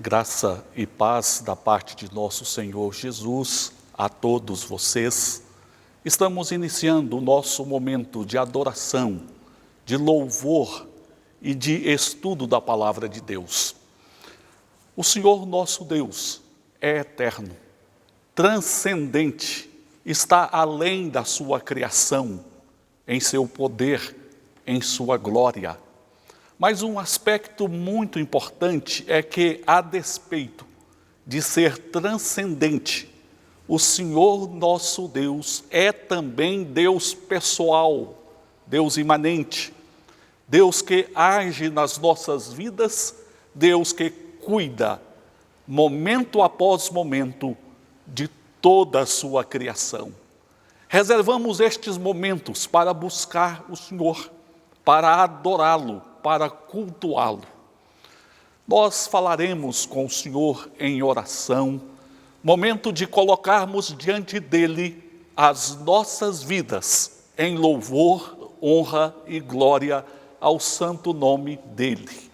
Graça e paz da parte de nosso Senhor Jesus a todos vocês. Estamos iniciando o nosso momento de adoração, de louvor e de estudo da Palavra de Deus. O Senhor nosso Deus é eterno, transcendente, está além da sua criação, em seu poder, em sua glória. Mas um aspecto muito importante é que, a despeito de ser transcendente, o Senhor nosso Deus é também Deus pessoal, Deus imanente, Deus que age nas nossas vidas, Deus que cuida, momento após momento, de toda a sua criação. Reservamos estes momentos para buscar o Senhor, para adorá-lo, para cultuá-lo. Nós falaremos com o Senhor em oração, momento de colocarmos diante dele as nossas vidas em louvor, honra e glória ao santo nome dele.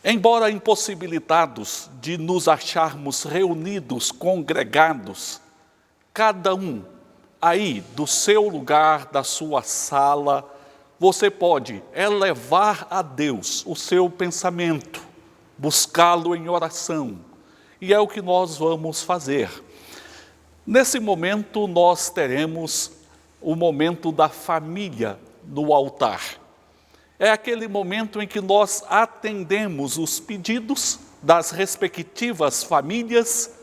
Embora impossibilitados de nos acharmos reunidos, congregados, cada um aí do seu lugar, da sua sala, você pode elevar a Deus o seu pensamento, buscá-lo em oração, e é o que nós vamos fazer. Nesse momento nós teremos o momento da família no altar. É aquele momento em que nós atendemos os pedidos das respectivas famílias,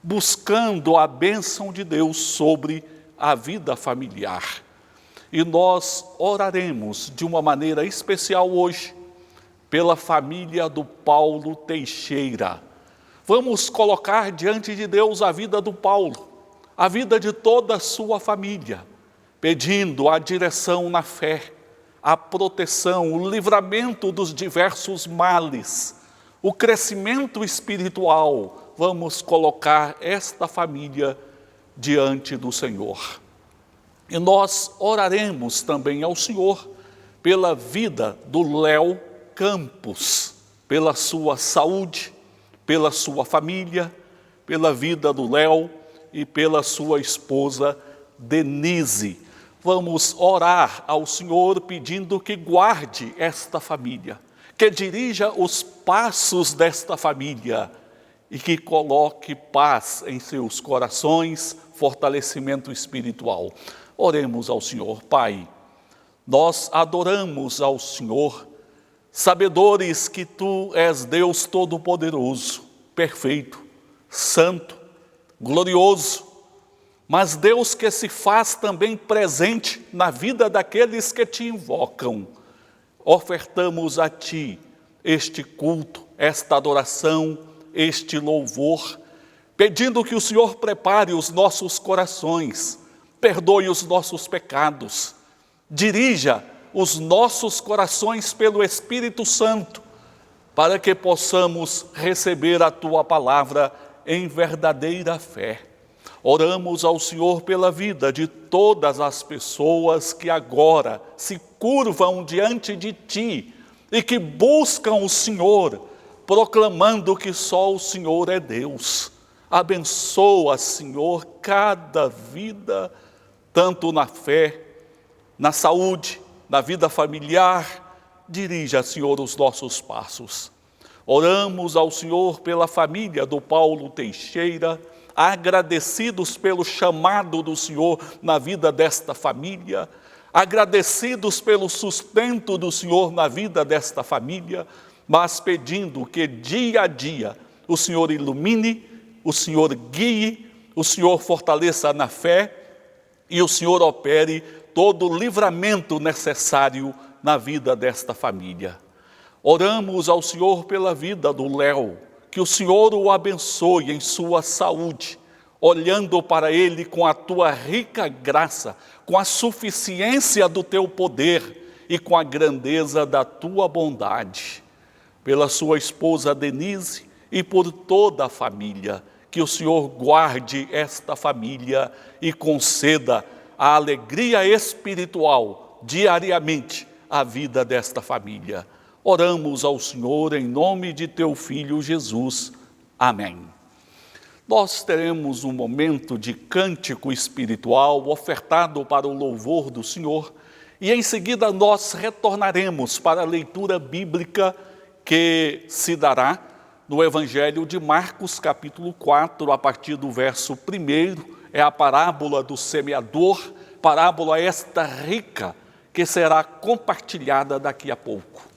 buscando a bênção de Deus sobre a vida familiar. E nós oraremos de uma maneira especial hoje pela família do Paulo Teixeira. Vamos colocar diante de Deus a vida do Paulo, a vida de toda a sua família, pedindo a direção na fé, a proteção, o livramento dos diversos males, o crescimento espiritual. Vamos colocar esta família diante do Senhor. E nós oraremos também ao Senhor pela vida do Léo Campos, pela sua saúde, pela sua família, pela vida do Léo e pela sua esposa Denise. Vamos orar ao Senhor pedindo que guarde esta família, que dirija os passos desta família e que coloque paz em seus corações, fortalecimento espiritual. Oremos ao Senhor. Pai, nós adoramos ao Senhor, sabedores que Tu és Deus Todo-Poderoso, perfeito, santo, glorioso, mas Deus que se faz também presente na vida daqueles que Te invocam. Ofertamos a Ti este culto, esta adoração, este louvor, pedindo que o Senhor prepare os nossos corações, perdoe os nossos pecados, dirija os nossos corações pelo Espírito Santo, para que possamos receber a Tua palavra em verdadeira fé. Oramos ao Senhor pela vida de todas as pessoas que agora se curvam diante de Ti e que buscam o Senhor, proclamando que só o Senhor é Deus. Abençoa, Senhor, cada vida, tanto na fé, na saúde, na vida familiar. Dirija, Senhor, os nossos passos. Oramos ao Senhor pela família do Paulo Teixeira, agradecidos pelo chamado do Senhor na vida desta família, agradecidos pelo sustento do Senhor na vida desta família, mas pedindo que dia a dia o Senhor ilumine, o Senhor guie, o Senhor fortaleça na fé e o Senhor opere todo o livramento necessário na vida desta família. Oramos ao Senhor pela vida do Léo, que o Senhor o abençoe em sua saúde, olhando para ele com a Tua rica graça, com a suficiência do Teu poder e com a grandeza da Tua bondade. Pela sua esposa Denise e por toda a família, que o Senhor guarde esta família e conceda a alegria espiritual diariamente à vida desta família. Oramos ao Senhor em nome de teu Filho Jesus. Amém. Nós teremos um momento de cântico espiritual ofertado para o louvor do Senhor e em seguida nós retornaremos para a leitura bíblica que se dará no Evangelho de Marcos, capítulo 4, a partir do verso 1, é a parábola do semeador, parábola esta rica que será compartilhada daqui a pouco.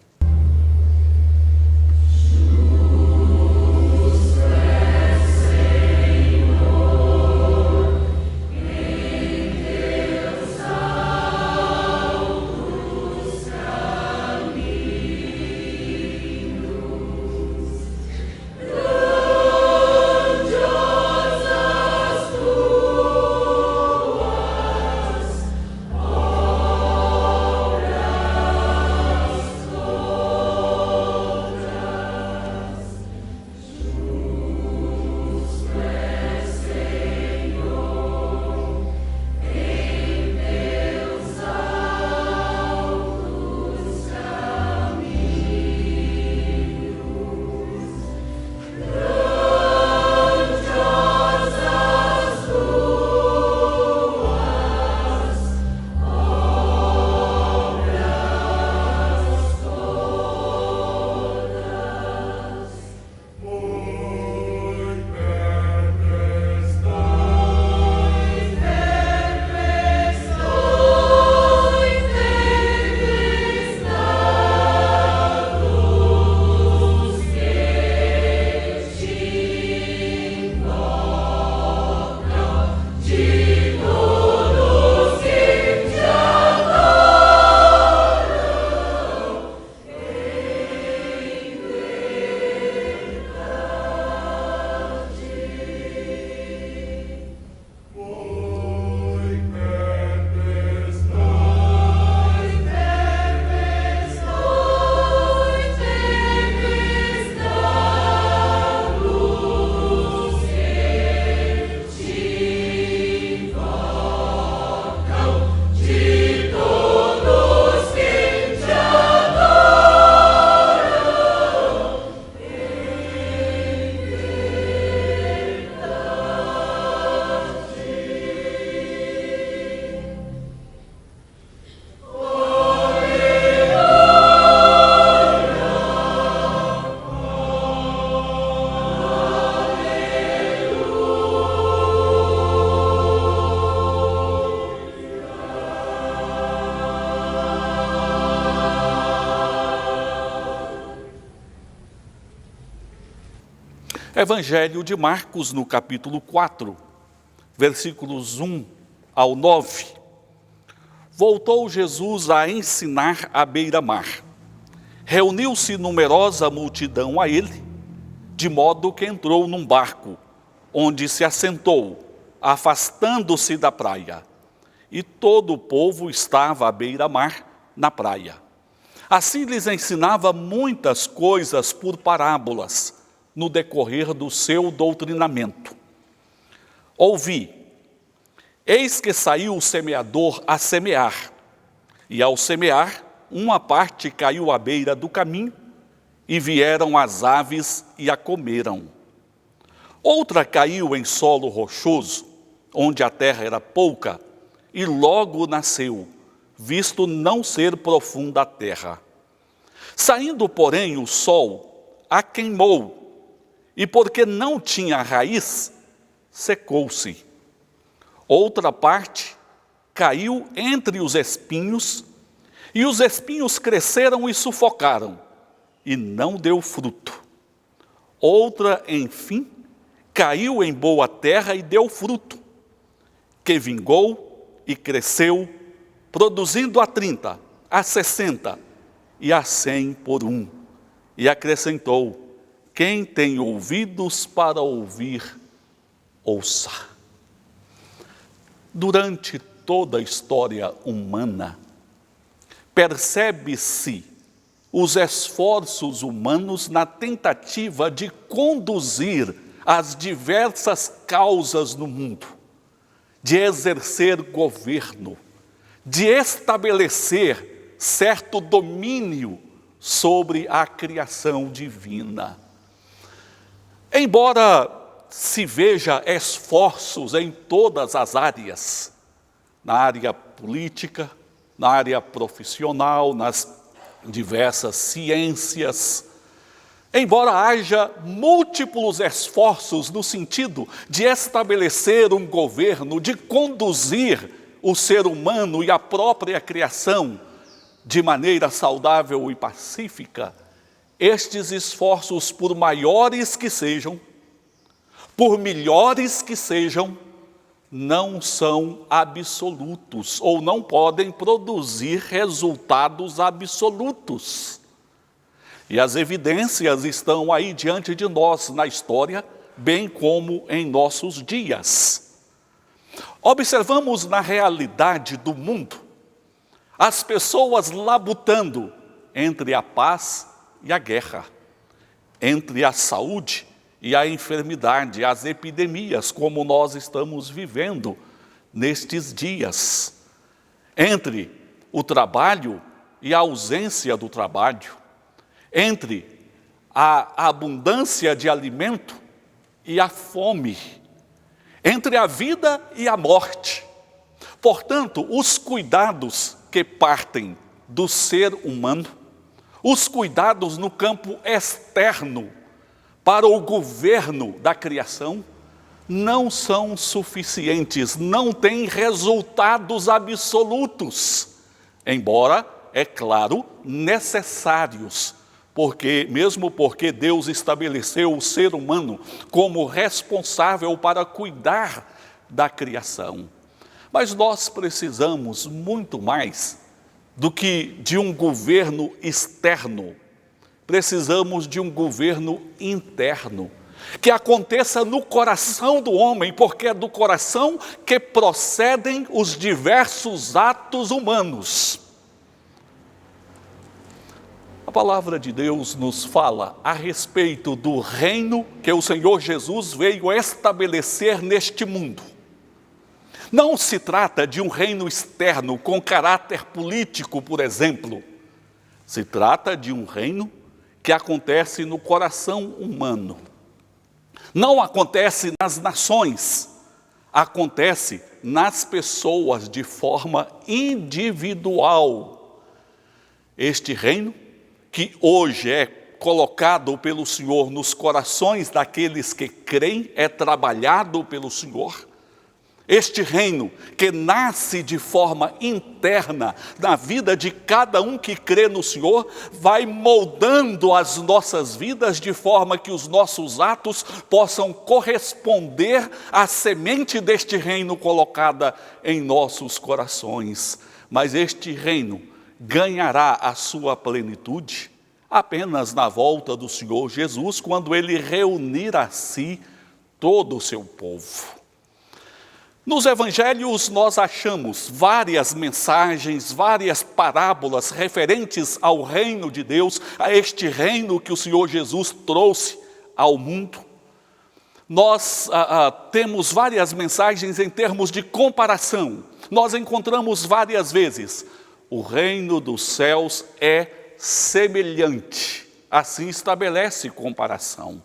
Evangelho de Marcos, no capítulo 4, versículos 1 ao 9. Voltou Jesus a ensinar à beira-mar. Reuniu-se numerosa multidão a ele, de modo que entrou num barco, onde se assentou, afastando-se da praia. E todo o povo estava à beira-mar, na praia. Assim lhes ensinava muitas coisas por parábolas, no decorrer do seu doutrinamento. Ouvi, eis que saiu o semeador a semear, e ao semear, uma parte caiu à beira do caminho, e vieram as aves e a comeram. Outra caiu em solo rochoso, onde a terra era pouca, e logo nasceu, visto não ser profunda a terra. Saindo, porém, o sol a queimou, e porque não tinha raiz, secou-se. Outra parte caiu entre os espinhos, e os espinhos cresceram e sufocaram, e não deu fruto. Outra, enfim, caiu em boa terra e deu fruto, que vingou e cresceu, produzindo a 30, a 60 e a 100 por um. E acrescentou, quem tem ouvidos para ouvir, ouça. Durante toda a história humana, percebe-se os esforços humanos na tentativa de conduzir as diversas causas no mundo, de exercer governo, de estabelecer certo domínio sobre a criação divina. Embora se veja esforços em todas as áreas, na área política, na área profissional, nas diversas ciências, embora haja múltiplos esforços no sentido de estabelecer um governo, de conduzir o ser humano e a própria criação de maneira saudável e pacífica, estes esforços, por maiores que sejam, por melhores que sejam, não são absolutos ou não podem produzir resultados absolutos. E as evidências estão aí diante de nós na história, bem como em nossos dias. Observamos na realidade do mundo as pessoas labutando entre a paz e a guerra, entre a saúde e a enfermidade, as epidemias, como nós estamos vivendo nestes dias, entre o trabalho e a ausência do trabalho, entre a abundância de alimento e a fome, entre a vida e a morte. Portanto, os cuidados que partem do ser humano, os cuidados no campo externo para o governo da criação, não são suficientes, não têm resultados absolutos, embora, é claro, necessários, mesmo porque Deus estabeleceu o ser humano como responsável para cuidar da criação. Mas nós precisamos muito mais do que de um governo externo. Precisamos de um governo interno, que aconteça no coração do homem, porque é do coração que procedem os diversos atos humanos. A palavra de Deus nos fala a respeito do reino que o Senhor Jesus veio estabelecer neste mundo. Não se trata de um reino externo com caráter político, por exemplo. Se trata de um reino que acontece no coração humano. Não acontece nas nações, acontece nas pessoas de forma individual. Este reino, que hoje é colocado pelo Senhor nos corações daqueles que creem, é trabalhado pelo Senhor. Este reino que nasce de forma interna na vida de cada um que crê no Senhor, vai moldando as nossas vidas de forma que os nossos atos possam corresponder à semente deste reino colocada em nossos corações. Mas este reino ganhará a sua plenitude apenas na volta do Senhor Jesus, quando Ele reunir a si todo o seu povo. Nos evangelhos nós achamos várias mensagens, várias parábolas referentes ao reino de Deus, a este reino que o Senhor Jesus trouxe ao mundo. Nós temos várias mensagens em termos de comparação. Nós encontramos várias vezes: o reino dos céus é semelhante. Assim estabelece comparação.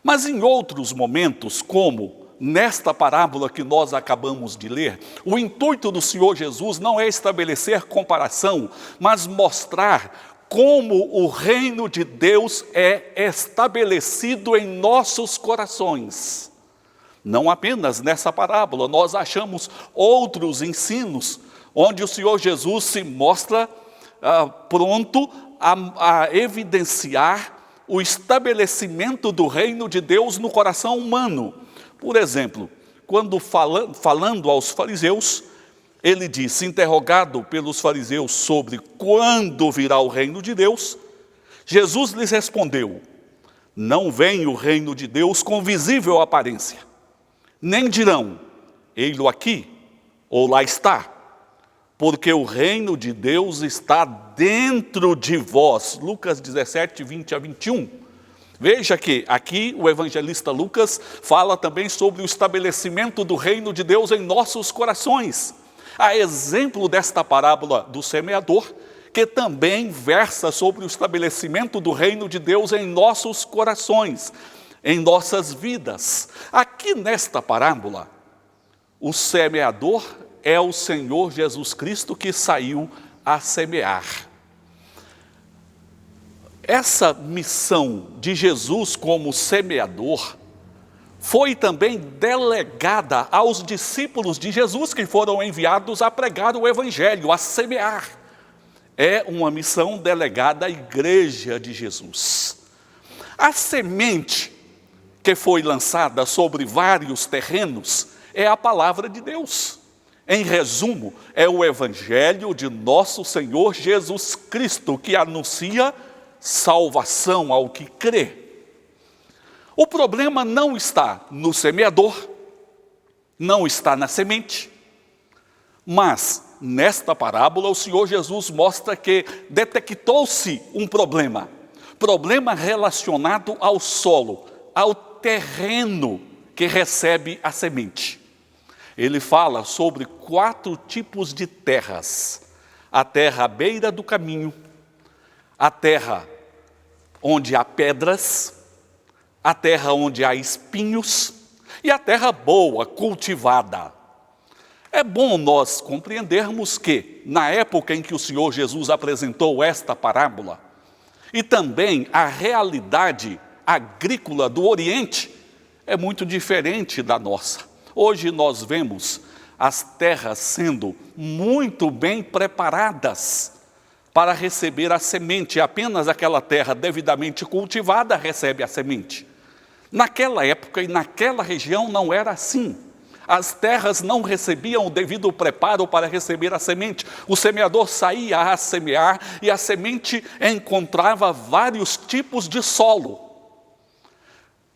Mas em outros momentos, como nesta parábola que nós acabamos de ler, o intuito do Senhor Jesus não é estabelecer comparação, mas mostrar como o reino de Deus é estabelecido em nossos corações. Não apenas nessa parábola, nós achamos outros ensinos, onde o Senhor Jesus se mostra pronto a evidenciar o estabelecimento do reino de Deus no coração humano. Por exemplo, quando falando aos fariseus, ele disse, interrogado pelos fariseus sobre quando virá o reino de Deus, Jesus lhes respondeu: não vem o reino de Deus com visível aparência, nem dirão, ei-lo aqui, ou lá está, porque o reino de Deus está dentro de vós. Lucas 17, 20 a 21. Veja que aqui o evangelista Lucas fala também sobre o estabelecimento do reino de Deus em nossos corações. A exemplo desta parábola do semeador, que também versa sobre o estabelecimento do reino de Deus em nossos corações, em nossas vidas. Aqui nesta parábola, o semeador é o Senhor Jesus Cristo que saiu a semear. Essa missão de Jesus como semeador foi também delegada aos discípulos de Jesus que foram enviados a pregar o Evangelho, a semear. É uma missão delegada à igreja de Jesus. A semente que foi lançada sobre vários terrenos é a palavra de Deus. Em resumo, é o Evangelho de nosso Senhor Jesus Cristo que anuncia salvação ao que crê. O problema não está no semeador, não está na semente, mas nesta parábola o Senhor Jesus mostra que detectou-se um problema relacionado ao solo, ao terreno que recebe a semente. Ele fala sobre 4 tipos de terras: a terra à beira do caminho, a terra onde há pedras, a terra onde há espinhos e a terra boa, cultivada. É bom nós compreendermos que, na época em que o Senhor Jesus apresentou esta parábola, e também a realidade agrícola do Oriente é muito diferente da nossa. Hoje nós vemos as terras sendo muito bem preparadas para receber a semente. Apenas aquela terra devidamente cultivada recebe a semente. Naquela época e naquela região não era assim. As terras não recebiam o devido preparo para receber a semente. O semeador saía a semear e a semente encontrava vários tipos de solo.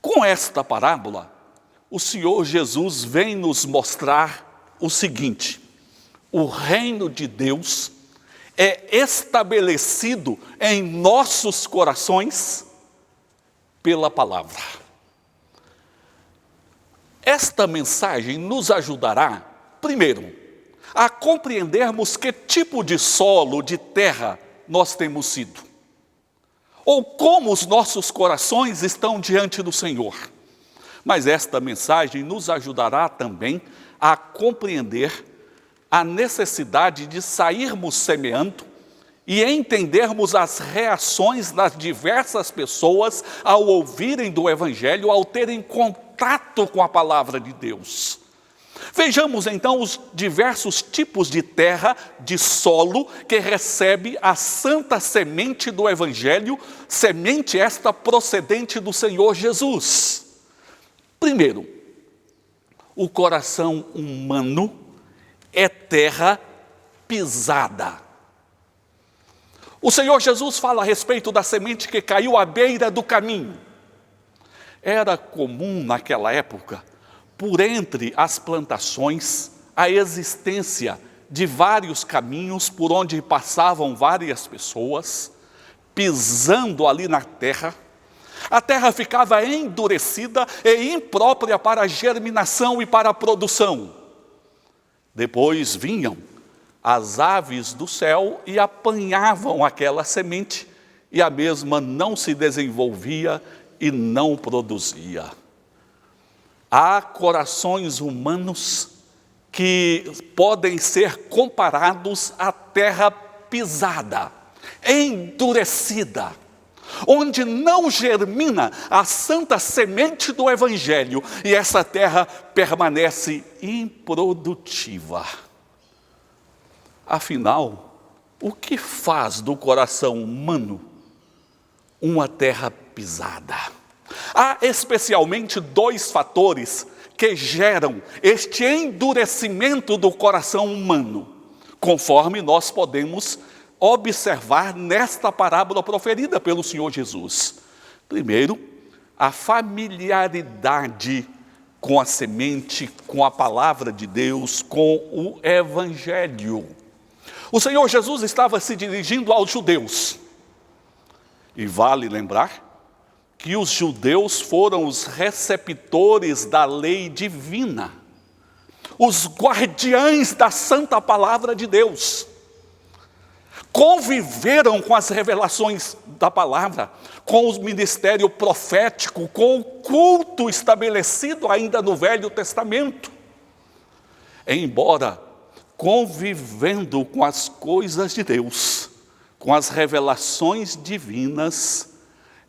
Com esta parábola, o Senhor Jesus vem nos mostrar o seguinte: o reino de Deus é estabelecido em nossos corações pela palavra. Esta mensagem nos ajudará, primeiro, a compreendermos que tipo de solo, de terra, nós temos sido. Ou como os nossos corações estão diante do Senhor. Mas esta mensagem nos ajudará também a compreender a necessidade de sairmos semeando e entendermos as reações das diversas pessoas ao ouvirem do Evangelho, ao terem contato com a palavra de Deus. Vejamos então os diversos tipos de terra, de solo, que recebe a santa semente do Evangelho, semente esta procedente do Senhor Jesus. Primeiro, o coração humano é terra pisada. O Senhor Jesus fala a respeito da semente que caiu à beira do caminho. Era comum naquela época, por entre as plantações, a existência de vários caminhos por onde passavam várias pessoas, pisando ali na terra. A terra ficava endurecida e imprópria para a germinação e para a produção. Depois vinham as aves do céu e apanhavam aquela semente, e a mesma não se desenvolvia e não produzia. Há corações humanos que podem ser comparados à terra pisada, endurecida, onde não germina a santa semente do Evangelho, e essa terra permanece improdutiva. Afinal, o que faz do coração humano uma terra pisada? Há especialmente 2 fatores que geram este endurecimento do coração humano, conforme nós podemos observar nesta parábola proferida pelo Senhor Jesus. Primeiro, a familiaridade com a semente, com a palavra de Deus, com o Evangelho. O Senhor Jesus estava se dirigindo aos judeus. E vale lembrar que os judeus foram os receptores da lei divina, os guardiães da santa palavra de Deus. conviveram com as revelações da palavra, com o ministério profético, com o culto estabelecido ainda no Velho Testamento. Embora convivendo com as coisas de Deus, com as revelações divinas,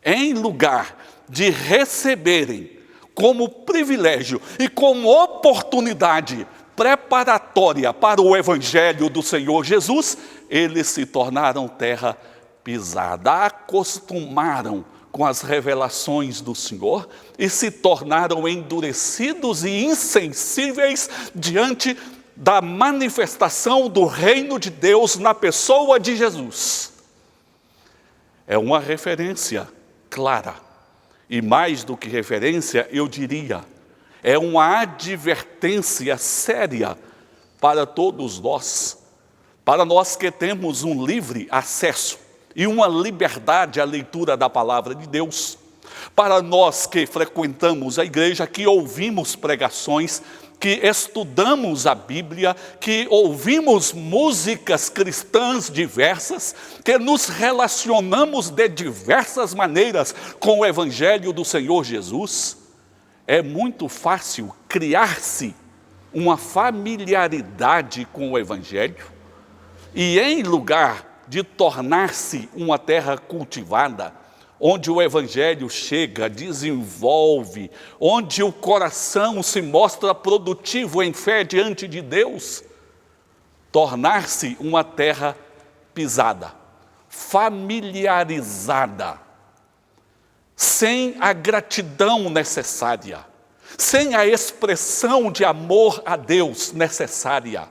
em lugar de receberem como privilégio e como oportunidade preparatória para o Evangelho do Senhor Jesus, eles se tornaram terra pisada, acostumaram com as revelações do Senhor e se tornaram endurecidos e insensíveis diante da manifestação do reino de Deus na pessoa de Jesus. É uma referência clara, e mais do que referência, eu diria, é uma advertência séria para todos nós, para nós que temos um livre acesso e uma liberdade à leitura da palavra de Deus, para nós que frequentamos a igreja, que ouvimos pregações, que estudamos a Bíblia, que ouvimos músicas cristãs diversas, que nos relacionamos de diversas maneiras com o Evangelho do Senhor Jesus. É muito fácil criar-se uma familiaridade com o Evangelho e, em lugar de tornar-se uma terra cultivada, onde o Evangelho chega, desenvolve, onde o coração se mostra produtivo em fé diante de Deus, tornar-se uma terra pisada, familiarizada, sem a gratidão necessária, sem a expressão de amor a Deus necessária,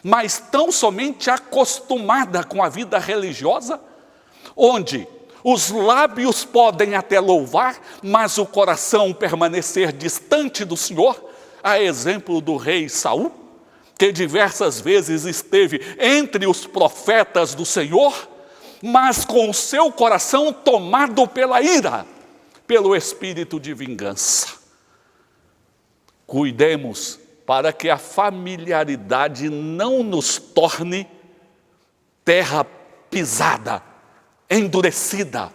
mas tão somente acostumada com a vida religiosa, onde os lábios podem até louvar, mas o coração permanecer distante do Senhor, a exemplo do rei Saul, que diversas vezes esteve entre os profetas do Senhor, mas com o seu coração tomado pela ira, pelo espírito de vingança. Cuidemos para que a familiaridade não nos torne terra pisada, endurecida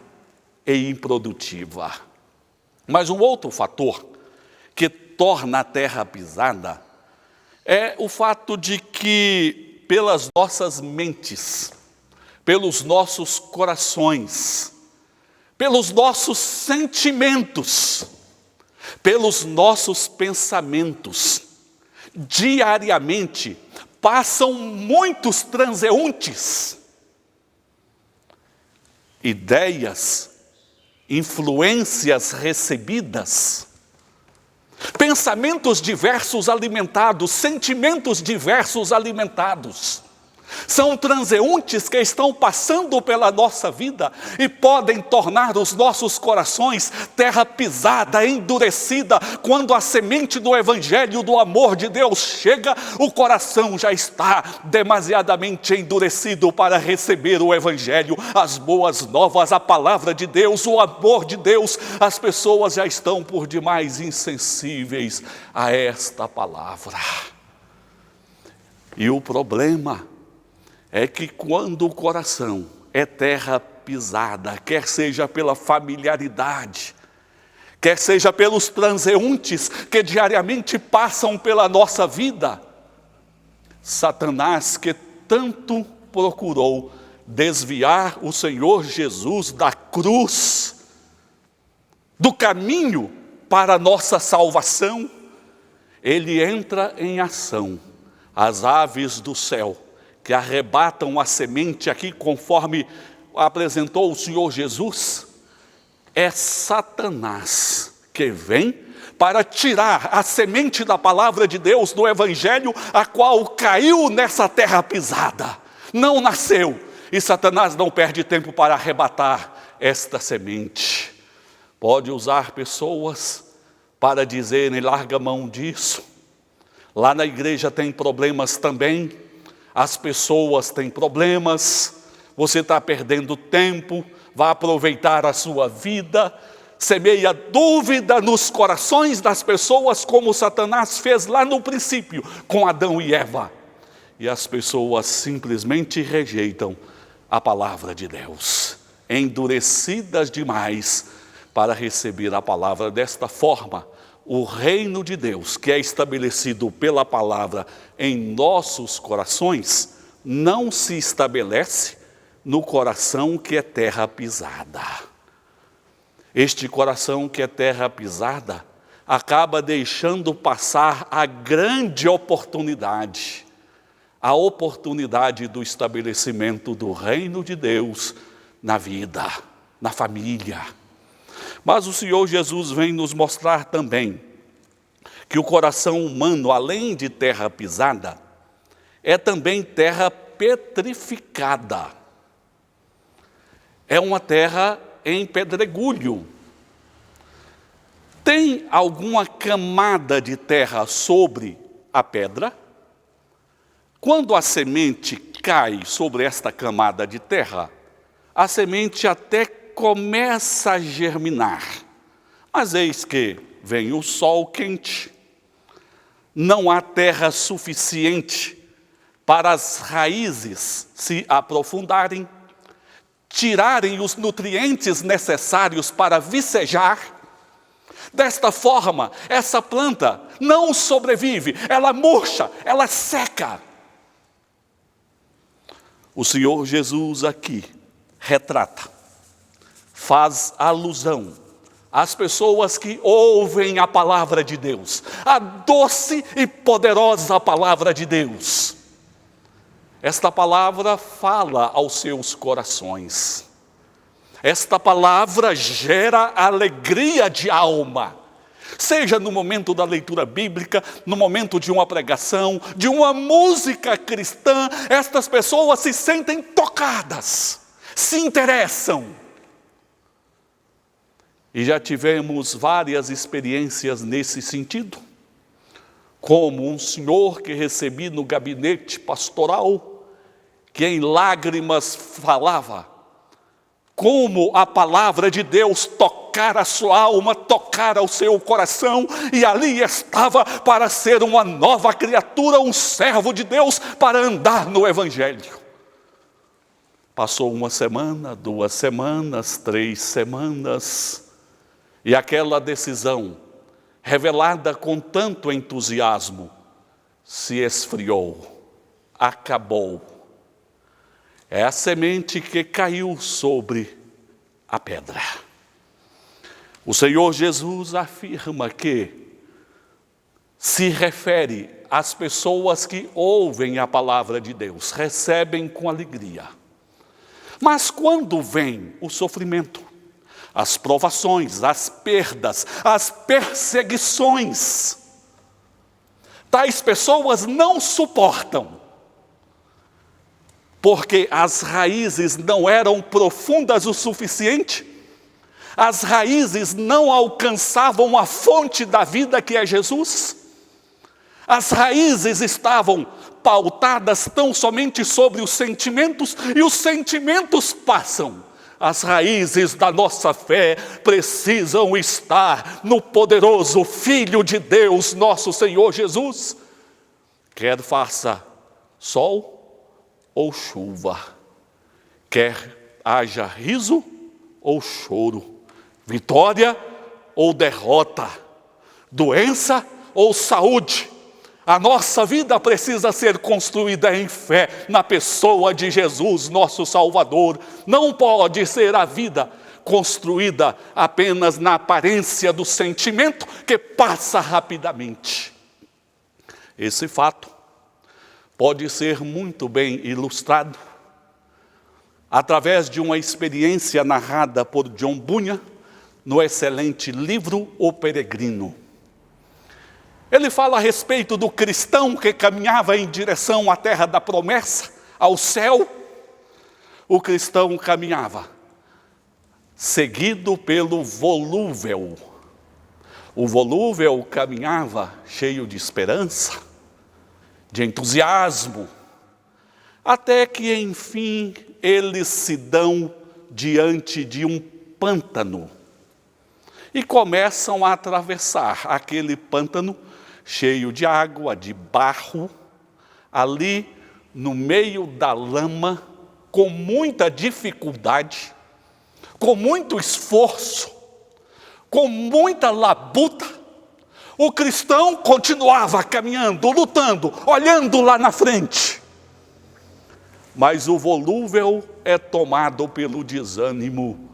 e improdutiva. Mas um outro fator que torna a terra pisada é o fato de que pelas nossas mentes, pelos nossos corações, pelos nossos sentimentos, pelos nossos pensamentos, diariamente passam muitos transeuntes, ideias, influências recebidas, pensamentos diversos alimentados, sentimentos diversos alimentados. São transeuntes que estão passando pela nossa vida e podem tornar os nossos corações terra pisada, endurecida. Quando a semente do Evangelho, do amor de Deus chega, o coração já está demasiadamente endurecido para receber o Evangelho, as boas novas, a palavra de Deus, o amor de Deus. As pessoas já estão por demais insensíveis a esta palavra. E o problema é que quando o coração é terra pisada, quer seja pela familiaridade, quer seja pelos transeuntes que diariamente passam pela nossa vida, Satanás, que tanto procurou desviar o Senhor Jesus da cruz, do caminho para a nossa salvação, ele entra em ação. As aves do céu que arrebatam a semente aqui, conforme apresentou o Senhor Jesus, é Satanás que vem para tirar a semente da palavra de Deus, do Evangelho, a qual caiu nessa terra pisada, não nasceu, e Satanás não perde tempo para arrebatar esta semente. Pode usar pessoas para dizerem, larga mão disso, lá na igreja tem problemas também, as pessoas têm problemas, você está perdendo tempo, vai aproveitar a sua vida, semeia dúvida nos corações das pessoas, como Satanás fez lá no princípio, com Adão e Eva. E as pessoas simplesmente rejeitam a palavra de Deus, endurecidas demais para receber a palavra. Desta forma, o reino de Deus, que é estabelecido pela palavra em nossos corações, não se estabelece no coração que é terra pisada. Este coração que é terra pisada acaba deixando passar a grande oportunidade, a oportunidade do estabelecimento do reino de Deus na vida, na família. Mas o Senhor Jesus vem nos mostrar também que o coração humano, além de terra pisada, é também terra petrificada. É uma terra em pedregulho. Tem alguma camada de terra sobre a pedra? Quando a semente cai sobre esta camada de terra, a semente até começa a germinar. Mas eis que vem o sol quente. Não há terra suficiente para as raízes se aprofundarem, tirarem os nutrientes necessários para vicejar. Desta forma, essa planta não sobrevive, ela murcha, ela seca. O Senhor Jesus aqui retrata, faz alusão às pessoas que ouvem a palavra de Deus, a doce e poderosa palavra de Deus. Esta palavra fala aos seus corações. Esta palavra gera alegria de alma. Seja no momento da leitura bíblica, no momento de uma pregação, de uma música cristã, estas pessoas se sentem tocadas, se interessam. E já tivemos várias experiências nesse sentido, como um senhor que recebi no gabinete pastoral, que em lágrimas falava como a palavra de Deus tocara a sua alma, tocara o seu coração, e ali estava para ser uma nova criatura, um servo de Deus para andar no Evangelho. Passou uma semana, 2 semanas, 3 semanas, e aquela decisão, revelada com tanto entusiasmo, se esfriou, acabou. É a semente que caiu sobre a pedra. O Senhor Jesus afirma que se refere às pessoas que ouvem a palavra de Deus, recebem com alegria. Mas quando vem o sofrimento, as provações, as perdas, as perseguições, tais pessoas não suportam, porque as raízes não eram profundas o suficiente, as raízes não alcançavam a fonte da vida que é Jesus, as raízes estavam pautadas tão somente sobre os sentimentos, e os sentimentos passam. As raízes da nossa fé precisam estar no poderoso Filho de Deus, nosso Senhor Jesus. Quer faça sol ou chuva, quer haja riso ou choro, vitória ou derrota, doença ou saúde, a nossa vida precisa ser construída em fé na pessoa de Jesus, nosso Salvador. Não pode ser a vida construída apenas na aparência do sentimento que passa rapidamente. Esse fato pode ser muito bem ilustrado através de uma experiência narrada por John Bunyan no excelente livro O Peregrino. Ele fala a respeito do cristão que caminhava em direção à terra da promessa, ao céu. O cristão caminhava, seguido pelo volúvel. O volúvel caminhava cheio de esperança, de entusiasmo, até que, enfim, eles se dão diante de um pântano e começam a atravessar aquele pântano cheio de água, de barro. Ali, no meio da lama, com muita dificuldade, com muito esforço, com muita labuta, o cristão continuava caminhando, lutando, olhando lá na frente. Mas o volúvel é tomado pelo desânimo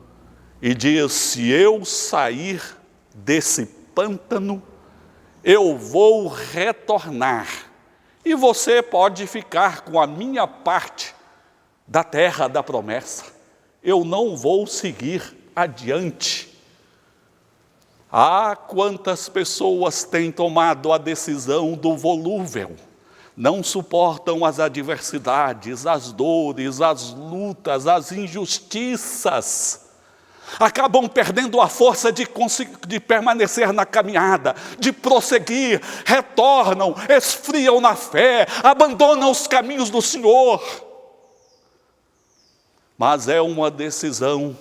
e diz: se eu sair desse pântano, eu vou retornar. E você pode ficar com a minha parte da terra da promessa. Eu não vou seguir adiante. Ah, quantas pessoas têm tomado a decisão do volúvel. Não suportam as adversidades, as dores, as lutas, as injustiças. Acabam perdendo a força de permanecer na caminhada, de prosseguir, retornam, esfriam na fé, abandonam os caminhos do Senhor. Mas é uma decisão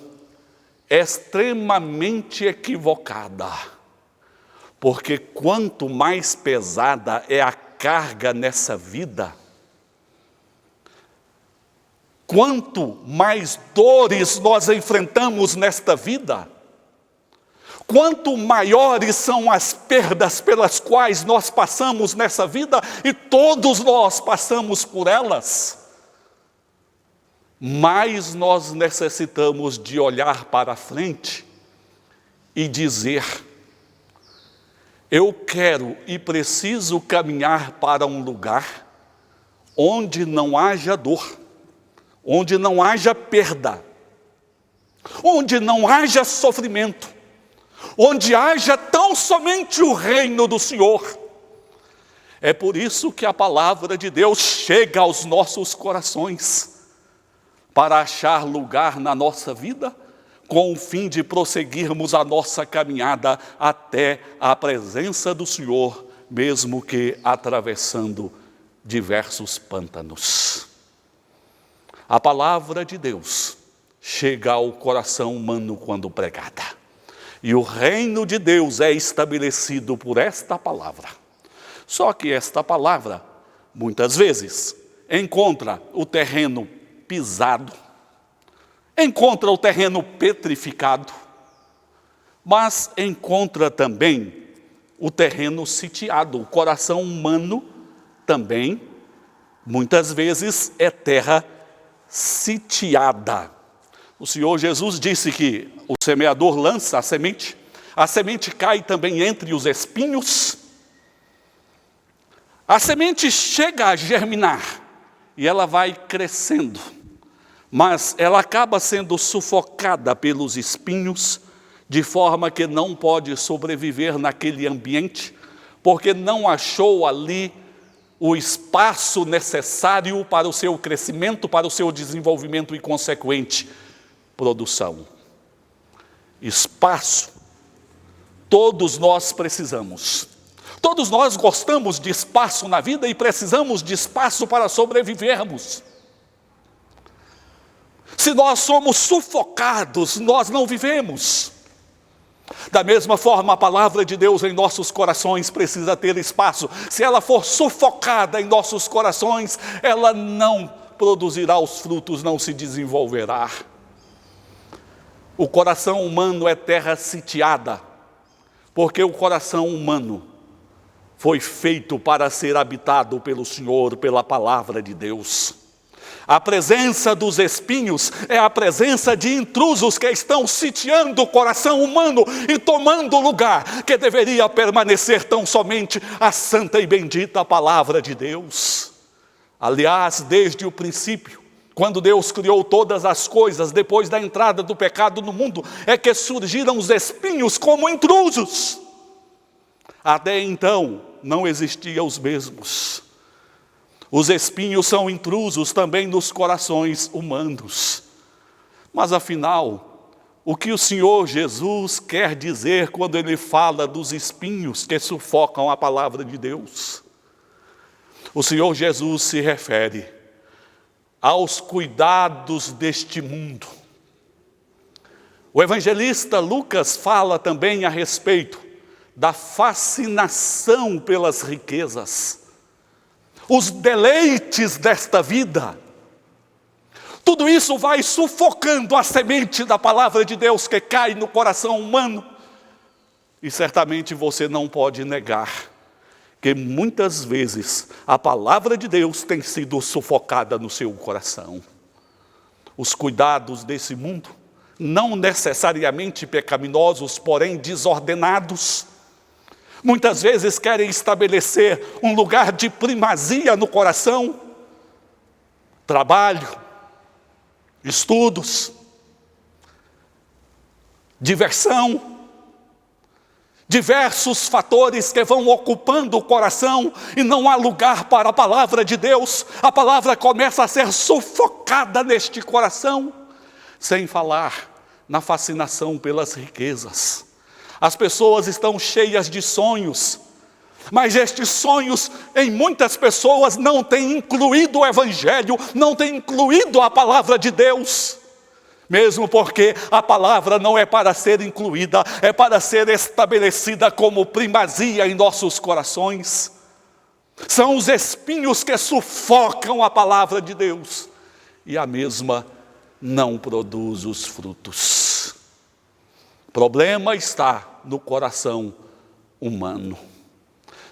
extremamente equivocada, porque quanto mais pesada é a carga nessa vida, quanto mais dores nós enfrentamos nesta vida, quanto maiores são as perdas pelas quais nós passamos nessa vida, e todos nós passamos por elas, mais nós necessitamos de olhar para frente e dizer: eu quero e preciso caminhar para um lugar onde não haja dor, onde não haja perda, onde não haja sofrimento, onde haja tão somente o reino do Senhor. É por isso que a palavra de Deus chega aos nossos corações, para achar lugar na nossa vida, com o fim de prosseguirmos a nossa caminhada até a presença do Senhor, mesmo que atravessando diversos pântanos. A palavra de Deus chega ao coração humano quando pregada, e o reino de Deus é estabelecido por esta palavra. Só que esta palavra, muitas vezes, encontra o terreno pisado, encontra o terreno petrificado, mas encontra também o terreno sitiado. O coração humano também, muitas vezes, é terra sitiada. O Senhor Jesus disse que o semeador lança a semente cai também entre os espinhos, a semente chega a germinar e ela vai crescendo, mas ela acaba sendo sufocada pelos espinhos, de forma que não pode sobreviver naquele ambiente, porque não achou ali o espaço necessário para o seu crescimento, para o seu desenvolvimento e consequente produção. Espaço, todos nós precisamos. Todos nós gostamos de espaço na vida e precisamos de espaço para sobrevivermos. Se nós somos sufocados, nós não vivemos. Da mesma forma, a palavra de Deus em nossos corações precisa ter espaço. Se ela for sufocada em nossos corações, ela não produzirá os frutos, não se desenvolverá. O coração humano é terra sitiada, porque o coração humano foi feito para ser habitado pelo Senhor, pela palavra de Deus. A presença dos espinhos é a presença de intrusos que estão sitiando o coração humano e tomando lugar que deveria permanecer tão somente a santa e bendita palavra de Deus. Aliás, desde o princípio, quando Deus criou todas as coisas, depois da entrada do pecado no mundo, é que surgiram os espinhos como intrusos. Até então, não existiam os mesmos. Os espinhos são intrusos também nos corações humanos. Mas afinal, o que o Senhor Jesus quer dizer quando Ele fala dos espinhos que sufocam a palavra de Deus? O Senhor Jesus se refere aos cuidados deste mundo. O evangelista Lucas fala também a respeito da fascinação pelas riquezas, os deleites desta vida. Tudo isso vai sufocando a semente da palavra de Deus que cai no coração humano. E certamente você não pode negar que muitas vezes a palavra de Deus tem sido sufocada no seu coração. Os cuidados desse mundo, não necessariamente pecaminosos, porém desordenados, muitas vezes querem estabelecer um lugar de primazia no coração. Trabalho, estudos, diversão, diversos fatores que vão ocupando o coração e não há lugar para a palavra de Deus. A palavra começa a ser sufocada neste coração, sem falar na fascinação pelas riquezas. As pessoas estão cheias de sonhos, mas estes sonhos em muitas pessoas não têm incluído o Evangelho, não têm incluído a palavra de Deus. Mesmo porque a palavra não é para ser incluída, é para ser estabelecida como primazia em nossos corações. São os espinhos que sufocam a palavra de Deus, e a mesma não produz os frutos. O problema está no coração humano.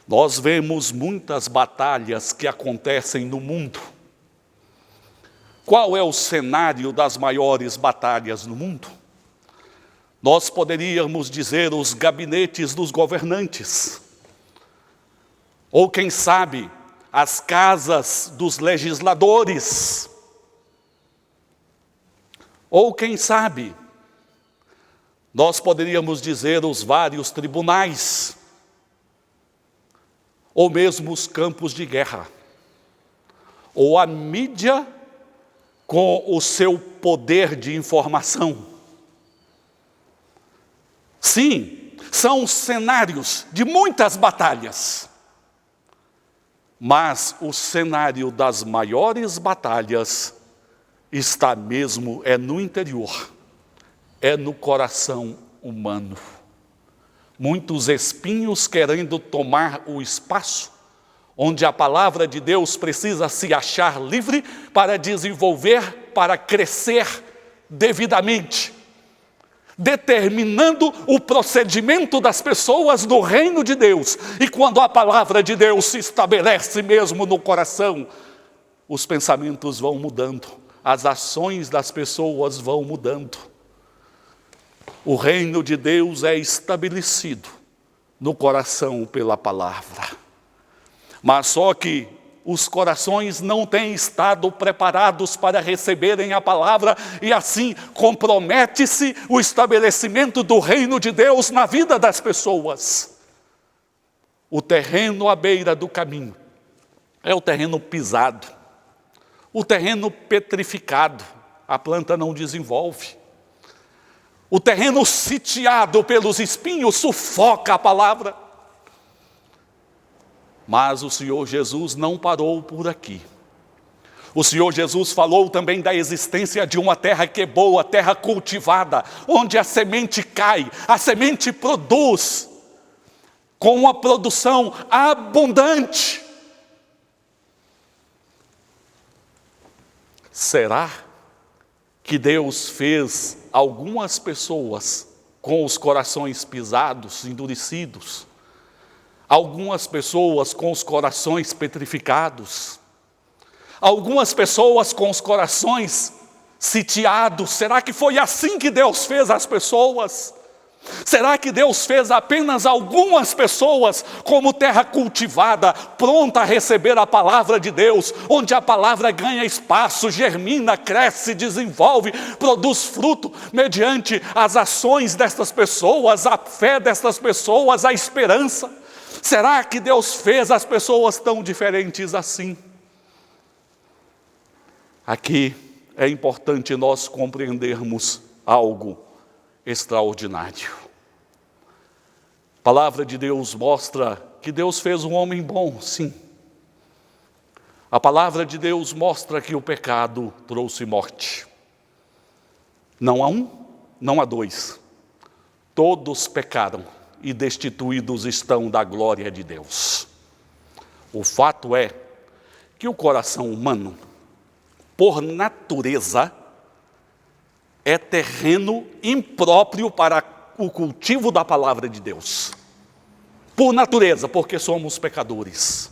Nós vemos muitas batalhas que acontecem no mundo. Qual é o cenário das maiores batalhas no mundo? Nós poderíamos dizer os gabinetes dos governantes. Ou quem sabe, as casas dos legisladores. Ou quem sabe, nós poderíamos dizer os vários tribunais. Ou mesmo os campos de guerra. Ou a mídia com o seu poder de informação. Sim, são cenários de muitas batalhas. Mas o cenário das maiores batalhas está mesmo no interior, no coração humano. Muitos espinhos querendo tomar o espaço onde a palavra de Deus precisa se achar livre para desenvolver, para crescer devidamente, determinando o procedimento das pessoas no reino de Deus. E quando a palavra de Deus se estabelece mesmo no coração, os pensamentos vão mudando, as ações das pessoas vão mudando. O reino de Deus é estabelecido no coração pela palavra. Mas só que os corações não têm estado preparados para receberem a palavra e assim compromete-se o estabelecimento do reino de Deus na vida das pessoas. O terreno à beira do caminho é o terreno pisado, o terreno petrificado, a planta não desenvolve. O terreno sitiado pelos espinhos sufoca a palavra. Mas o Senhor Jesus não parou por aqui. O Senhor Jesus falou também da existência de uma terra que é boa, terra cultivada, onde a semente cai, a semente produz, com uma produção abundante. Será que Deus fez algumas pessoas com os corações pisados, endurecidos? Algumas pessoas com os corações petrificados, algumas pessoas com os corações sitiados. Será que foi assim que Deus fez as pessoas? Será que Deus fez apenas algumas pessoas como terra cultivada, pronta a receber a palavra de Deus, onde a palavra ganha espaço, germina, cresce, desenvolve, produz fruto, mediante as ações destas pessoas, a fé destas pessoas, a esperança? Será que Deus fez as pessoas tão diferentes assim? Aqui é importante nós compreendermos algo extraordinário. A palavra de Deus mostra que Deus fez um homem bom, sim. A palavra de Deus mostra que o pecado trouxe morte. Não há um, não há dois. Todos pecaram e destituídos estão da glória de Deus. O fato é que o coração humano por natureza, é terreno impróprio para o cultivo da palavra de Deus. Por natureza, porque somos pecadores.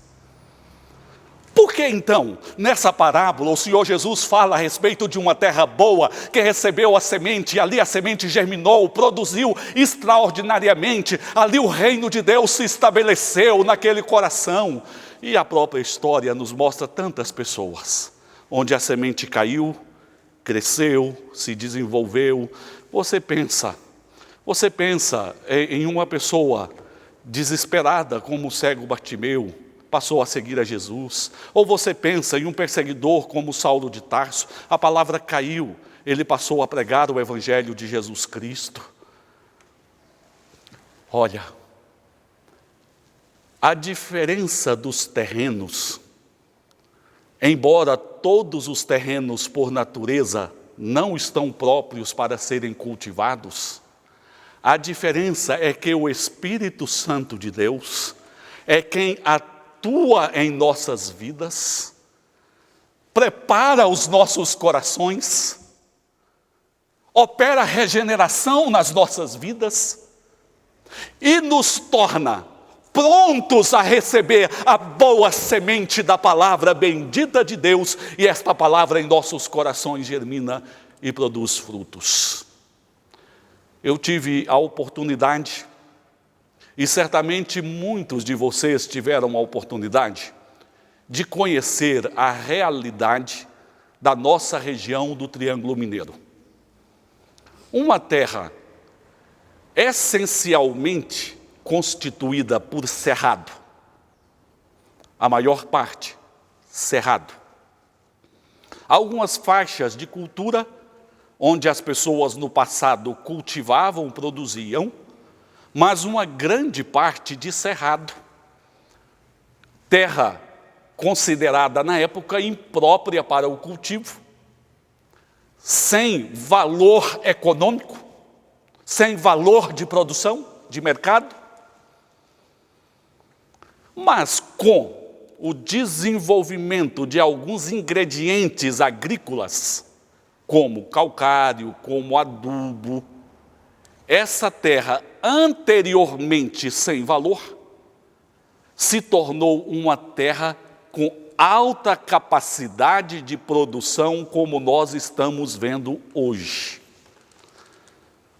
Por que então, nessa parábola, o Senhor Jesus fala a respeito de uma terra boa, que recebeu a semente, e ali a semente germinou, produziu extraordinariamente, ali o reino de Deus se estabeleceu naquele coração. E a própria história nos mostra tantas pessoas, onde a semente caiu, cresceu, se desenvolveu. Você pensa em uma pessoa desesperada como o cego Bartimeu, passou a seguir a Jesus. Ou você pensa em um perseguidor como Saulo de Tarso, a palavra caiu, ele passou a pregar o evangelho de Jesus Cristo. Olha, a diferença dos terrenos, embora todos os terrenos por natureza não estão próprios para serem cultivados, a diferença é que o Espírito Santo de Deus é quem atua em nossas vidas, prepara os nossos corações, opera a regeneração nas nossas vidas e nos torna prontos a receber a boa semente da palavra bendita de Deus, e esta palavra em nossos corações germina e produz frutos. Eu tive a oportunidade, e certamente muitos de vocês tiveram a oportunidade de conhecer a realidade da nossa região do Triângulo Mineiro. Uma terra essencialmente constituída por cerrado, a maior parte cerrado. Algumas faixas de cultura onde as pessoas no passado cultivavam, produziam, mas uma grande parte de cerrado. Terra considerada na época imprópria para o cultivo, sem valor econômico, sem valor de produção, de mercado. Mas com o desenvolvimento de alguns ingredientes agrícolas, como calcário, como adubo, essa terra anteriormente sem valor, se tornou uma terra com alta capacidade de produção, como nós estamos vendo hoje.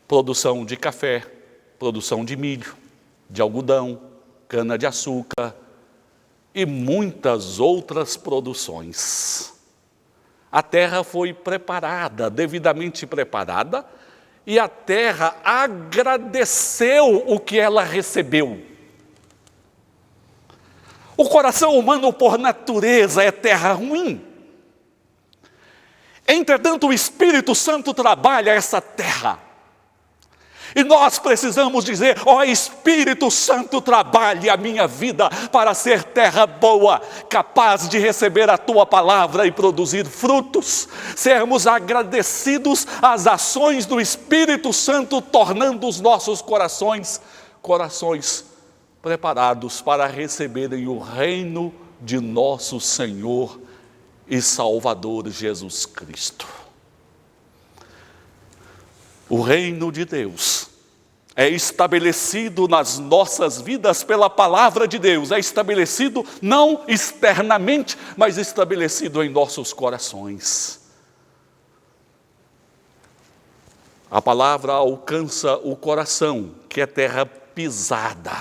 Produção de café, produção de milho, de algodão, cana-de-açúcar e muitas outras produções. A terra foi preparada, devidamente preparada, e a terra agradeceu o que ela recebeu. O coração humano, por natureza, é terra ruim. Entretanto, o Espírito Santo trabalha essa terra. E nós precisamos dizer: ó Espírito Santo, trabalhe a minha vida para ser terra boa, capaz de receber a Tua palavra e produzir frutos. Sermos agradecidos às ações do Espírito Santo, tornando os nossos corações preparados para receberem o reino de nosso Senhor e Salvador Jesus Cristo. O reino de Deus é estabelecido nas nossas vidas pela palavra de Deus, é estabelecido não externamente, mas estabelecido em nossos corações. A palavra alcança o coração, que é terra pisada,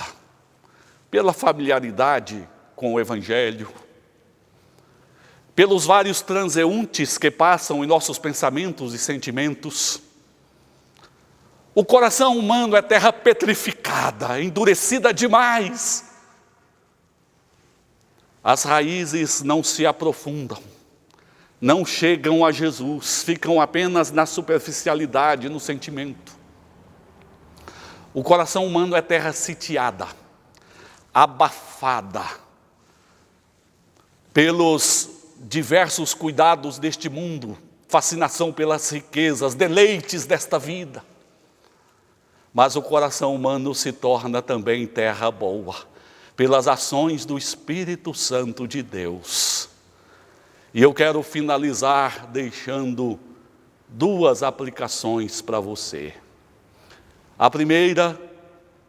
pela familiaridade com o Evangelho, pelos vários transeuntes que passam em nossos pensamentos e sentimentos. O coração humano é terra petrificada, endurecida demais. As raízes não se aprofundam, não chegam a Jesus, ficam apenas na superficialidade, no sentimento. O coração humano é terra sitiada, abafada pelos diversos cuidados deste mundo, fascinação pelas riquezas, deleites desta vida. Mas o coração humano se torna também terra boa, pelas ações do Espírito Santo de Deus. E eu quero finalizar deixando duas aplicações para você. A primeira,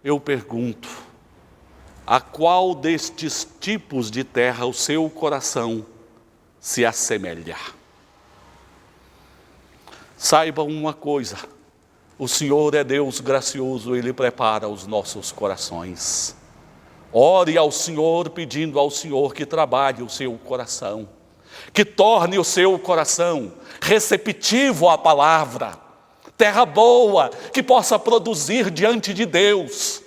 eu pergunto: a qual destes tipos de terra o seu coração se assemelha? Saiba uma coisa: o Senhor é Deus gracioso, Ele prepara os nossos corações. Ore ao Senhor, pedindo ao Senhor que trabalhe o seu coração, que torne o seu coração receptivo à palavra, terra boa, que possa produzir diante de Deus,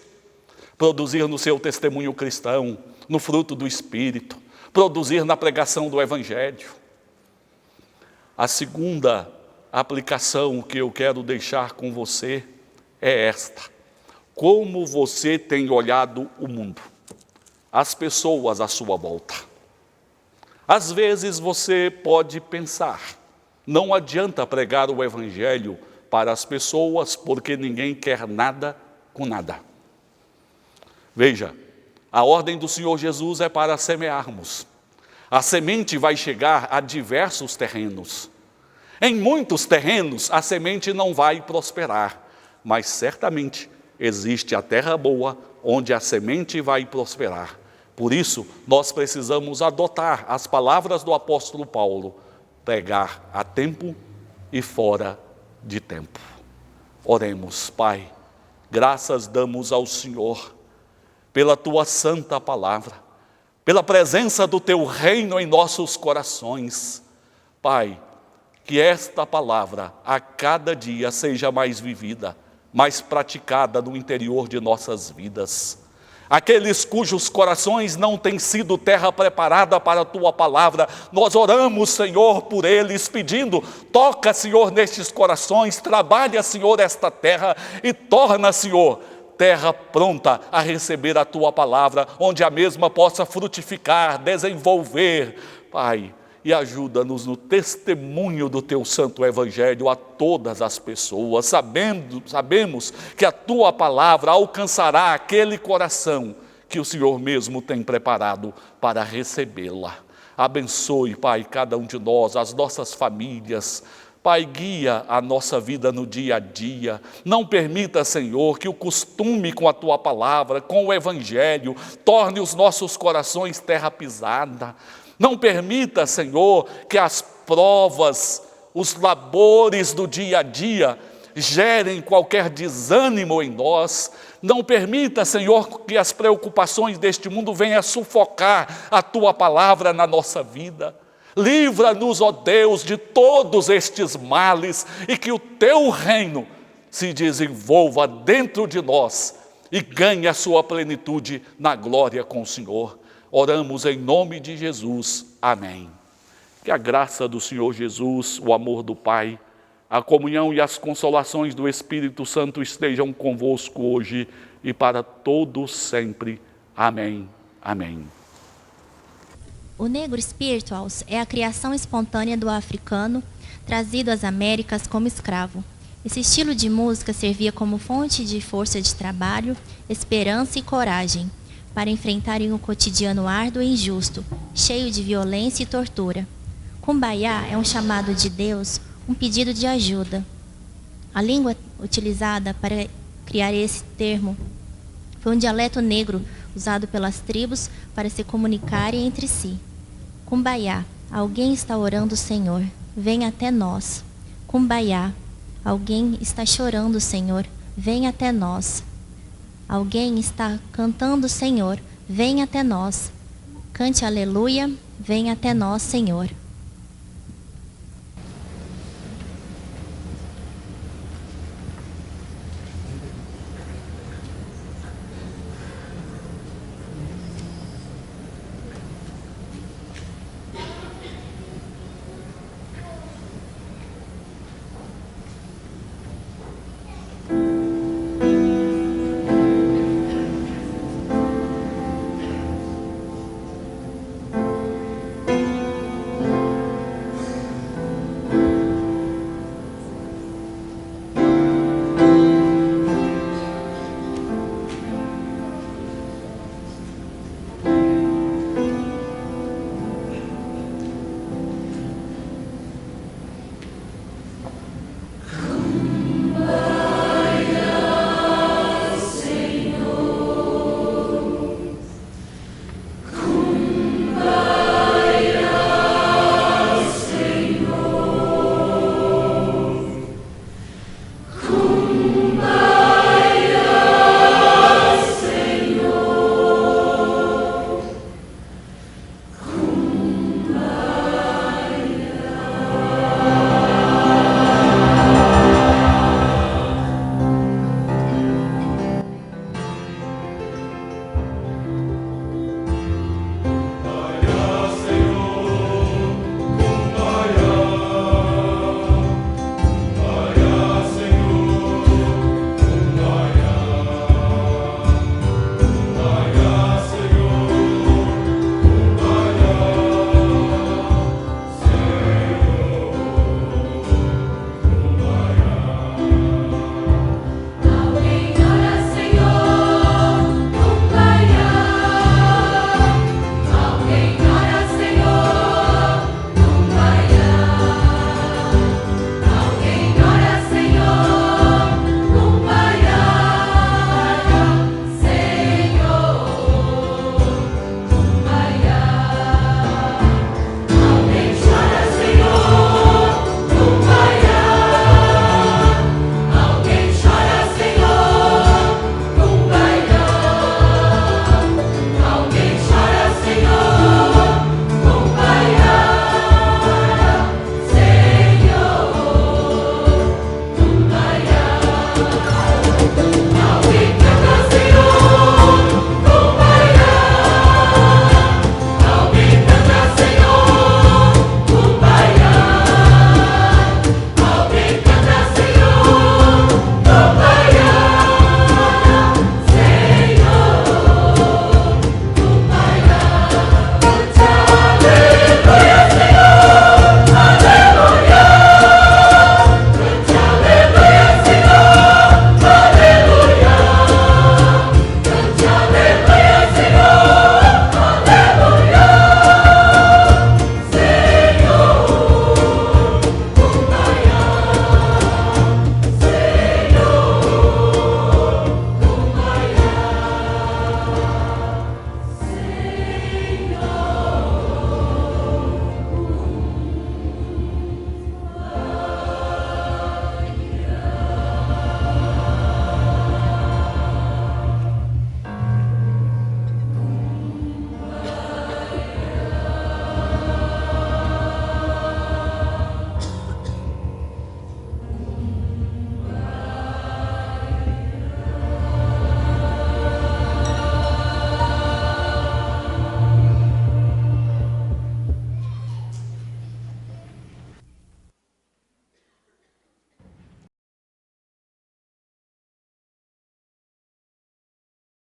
produzir no seu testemunho cristão, no fruto do Espírito, produzir na pregação do Evangelho. A segunda aplicação que eu quero deixar com você é esta: como você tem olhado o mundo, as pessoas à sua volta. Às vezes você pode pensar: não adianta pregar o Evangelho para as pessoas, porque ninguém quer nada com nada. Veja, a ordem do Senhor Jesus é para semearmos. A semente vai chegar a diversos terrenos. Em muitos terrenos a semente não vai prosperar, mas certamente existe a terra boa onde a semente vai prosperar. Por isso, nós precisamos adotar as palavras do apóstolo Paulo: pregar a tempo e fora de tempo. Oremos. Pai, graças damos ao Senhor pela Tua santa palavra, pela presença do Teu reino em nossos corações. Pai, que esta palavra a cada dia seja mais vivida, mais praticada no interior de nossas vidas. Aqueles cujos corações não têm sido terra preparada para a Tua palavra, nós oramos, Senhor, por eles, pedindo: toca, Senhor, nestes corações, trabalha, Senhor, esta terra e torna, Senhor, terra pronta a receber a Tua palavra, onde a mesma possa frutificar, desenvolver, Pai. E ajuda-nos no testemunho do Teu santo Evangelho a todas as pessoas. Sabemos que a Tua palavra alcançará aquele coração que o Senhor mesmo tem preparado para recebê-la. Abençoe, Pai, cada um de nós, as nossas famílias. Pai, guia a nossa vida no dia a dia. Não permita, Senhor, que o costume com a Tua palavra, com o Evangelho, torne os nossos corações terra pisada. Não permita, Senhor, que as provas, os labores do dia a dia gerem qualquer desânimo em nós. Não permita, Senhor, que as preocupações deste mundo venham a sufocar a Tua palavra na nossa vida. Livra-nos, ó Deus, de todos estes males e que o Teu reino se desenvolva dentro de nós e ganhe a sua plenitude na glória com o Senhor. Oramos em nome de Jesus. Amém. Que a graça do Senhor Jesus, o amor do Pai, a comunhão e as consolações do Espírito Santo estejam convosco hoje e para todos sempre. Amém. Amém. O Negro Spirituals é a criação espontânea do africano, trazido às Américas como escravo. Esse estilo de música servia como fonte de força de trabalho, esperança e coragem, para enfrentarem o cotidiano árduo e injusto, cheio de violência e tortura. Kumbaya é um chamado de Deus, um pedido de ajuda. A língua utilizada para criar esse termo foi um dialeto negro usado pelas tribos para se comunicarem entre si. Kumbaya, alguém está orando, Senhor, vem até nós. Kumbaya, alguém está chorando, Senhor, vem até nós. Alguém está cantando, Senhor, vem até nós. Cante aleluia, vem até nós, Senhor.